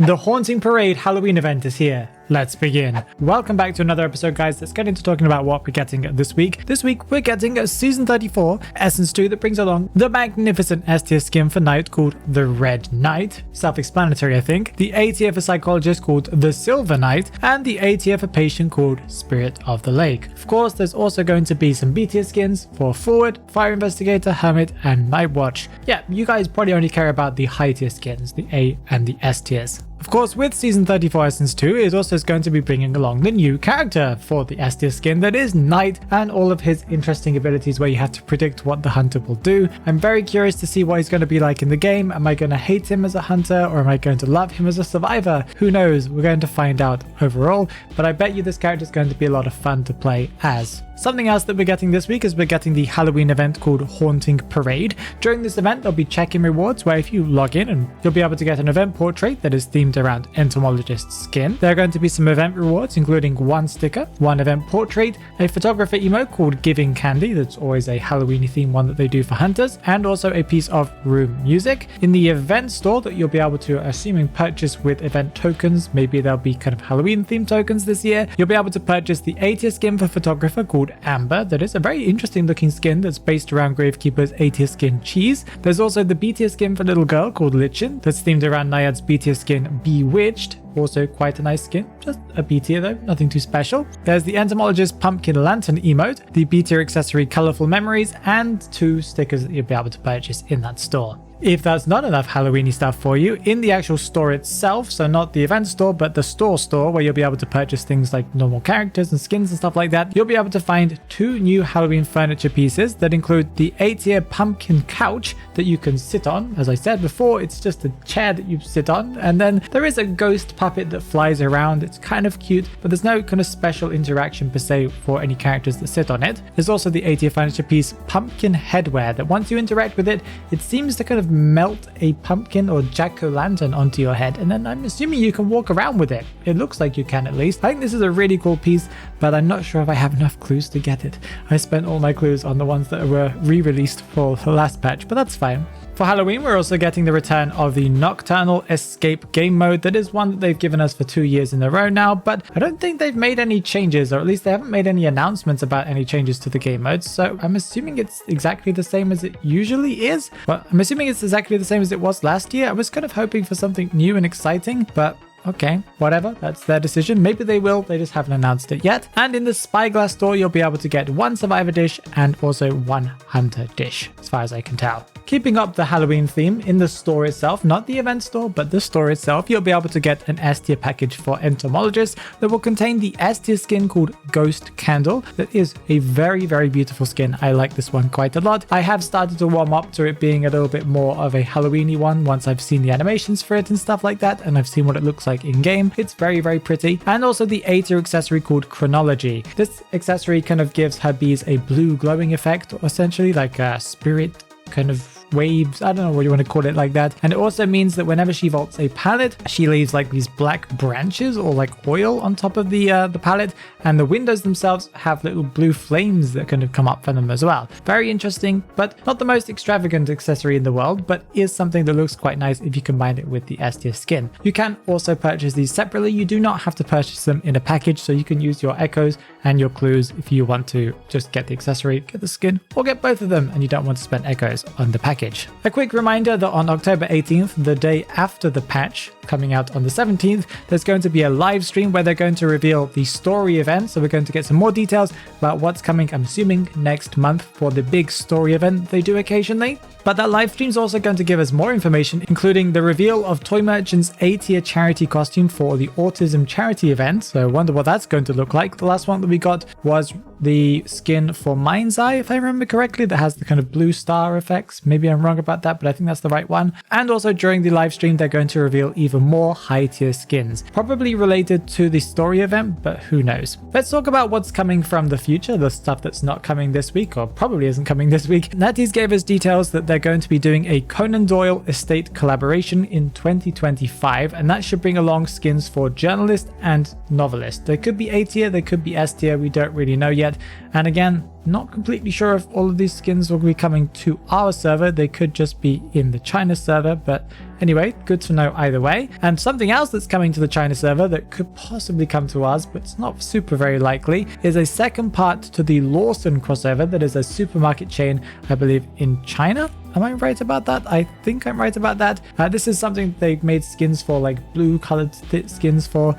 The Haunting Parade Halloween event is here. Let's begin. Welcome back to another episode, guys. Let's get into talking about what we're getting this week. This week, we're getting a Season 34 Essence 2 that brings along the magnificent S-tier skin for Knight called the Red Knight. Self-explanatory, I think. The A-tier for Psychologist called the Silver Knight, and the A-tier for Patient called Spirit of the Lake. Of course, there's also going to be some B-tier skins for Forward, Fire Investigator, Hermit, and Night Watch. Yeah, you guys probably only care about the high-tier skins, the A and the S tiers. Of course, with Season 34 Essence 2, it also is going to be bringing along the new character for the S-tier skin that is Knight, and all of his interesting abilities where you have to predict what the hunter will do. I'm very curious to see what he's going to be like in the game. Am I going to hate him as a hunter, or am I going to love him as a survivor? Who knows? We're going to find out overall, but I bet you this character is going to be a lot of fun to play as. Something else that we're getting this week is we're getting the Halloween event called Haunting Parade. During this event, there'll be check-in rewards where if you log in, and you'll be able to get an event portrait that is themed around Entomologist's skin. There are going to be some event rewards, including one sticker, one event portrait, a photographer emote called Giving Candy, that's always a Halloween themed one that they do for hunters, and also a piece of room music. In the event store that you'll be able to, assuming, purchase with event tokens, maybe there'll be kind of Halloween themed tokens this year, you'll be able to purchase the A-tier skin for photographer called Amber. That is a very interesting looking skin that's based around Gravekeeper's A-tier skin Cheese. There's also the B-tier skin for little girl called Lichen that's themed around Naiad's B-tier skin Bewitched. Also quite a nice skin, just a B tier though, nothing too special. There's the Entomologist Pumpkin Lantern emote, the B tier accessory Colorful Memories, and 2 stickers that you'll be able to purchase in that store. If that's not enough Halloween-y stuff for you, in the actual store itself, so not the event store, but the store where you'll be able to purchase things like normal characters and skins and stuff like that, you'll be able to find 2 new Halloween furniture pieces that include the A-tier pumpkin couch that you can sit on. As I said before, it's just a chair that you sit on, and then there is a ghost puppet that flies around. It's kind of cute, but there's no kind of special interaction per se for any characters that sit on it. There's also the A-tier furniture piece pumpkin headwear that once you interact with it, it seems to kind of melt a pumpkin or jack-o'-lantern onto your head, and then I'm assuming you can walk around with it. It looks like you can, at least. I think this is a really cool piece, but I'm not sure if I have enough clues to get it. I spent all my clues on the ones that were re-released for the last patch, but that's fine. For Halloween, we're also getting the return of the Nocturnal Escape game mode. That is one that they've given us for 2 years in a row now, but I don't think they've made any changes, or at least they haven't made any announcements about any changes to the game mode, so I'm assuming it's exactly the same as it usually is. Well, I'm assuming it's exactly the same as it was last year. I was kind of hoping for something new and exciting, but okay, whatever, that's their decision. Maybe they will, they just haven't announced it yet. And in the Spyglass store, you'll be able to get 1 Survivor dish and also 1 Hunter dish, as far as I can tell. Keeping up the Halloween theme, in the store itself, not the event store, but the store itself, you'll be able to get an S-tier package for Entomologists that will contain the S-tier skin called Ghost Candle. That is a very, very beautiful skin. I like this one quite a lot. I have started to warm up to it being a little bit more of a Halloween-y one once I've seen the animations for it and stuff like that, and I've seen what it looks like in-game. It's very, very pretty. And also the A-tier accessory called Chronology. This accessory kind of gives her bees a blue glowing effect, essentially like a spirit kind of waves, I don't know what you want to call it, like that. And it also means that whenever she vaults a pallet, she leaves like these black branches or like oil on top of the pallet, and the windows themselves have little blue flames that kind of come up from them as well. Very interesting, but not the most extravagant accessory in the world, but is something that looks quite nice if you combine it with the S-tier skin. You can also purchase these separately. You do not have to purchase them in a package, so you can use your echoes and your clues if you want to just get the accessory, get the skin, or get both of them and you don't want to spend echoes on the package. A quick reminder that on October 18th, the day after the patch, coming out on the 17th, there's going to be a live stream where they're going to reveal the story event. So we're going to get some more details about what's coming, I'm assuming, next month for the big story event they do occasionally. But that live stream is also going to give us more information, including the reveal of Toy Merchant's A-tier charity costume for the Autism charity event. So I wonder what that's going to look like. The last one that we got was the skin for Mind's Eye, if I remember correctly, that has the kind of blue star effects. Maybe I'm wrong about that, but I think that's the right one. And also during the live stream, they're going to reveal even more high-tier skins, probably related to the story event, but who knows. Let's talk about what's coming from the future, the stuff that's not coming this week, or probably isn't coming this week. NetEase gave us details that they're going to be doing a Conan Doyle estate collaboration in 2025, and that should bring along skins for journalist and novelist. They could be A tier, they could be S tier, we don't really know yet, yet. And again, not completely sure if all of these skins will be coming to our server. They could just be in the China server, but anyway, good to know either way. And something else that's coming to the China server that could possibly come to ours, but it's not super very likely, is a second part to the Lawson crossover. That is a supermarket chain, I believe, in China. Am I right about that? I think I'm right about that. This is something they've made skins for, like blue colored skins for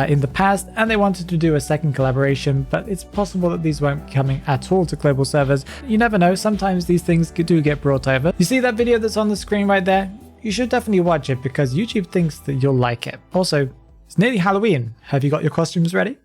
in the past, and they wanted to do a second collaboration, but it's possible that these won't be coming at all to global servers. You never know, sometimes these things do get brought over. You see that video that's on the screen right there? You should definitely watch it because YouTube thinks that you'll like it. Also, it's nearly Halloween. Have you got your costumes ready?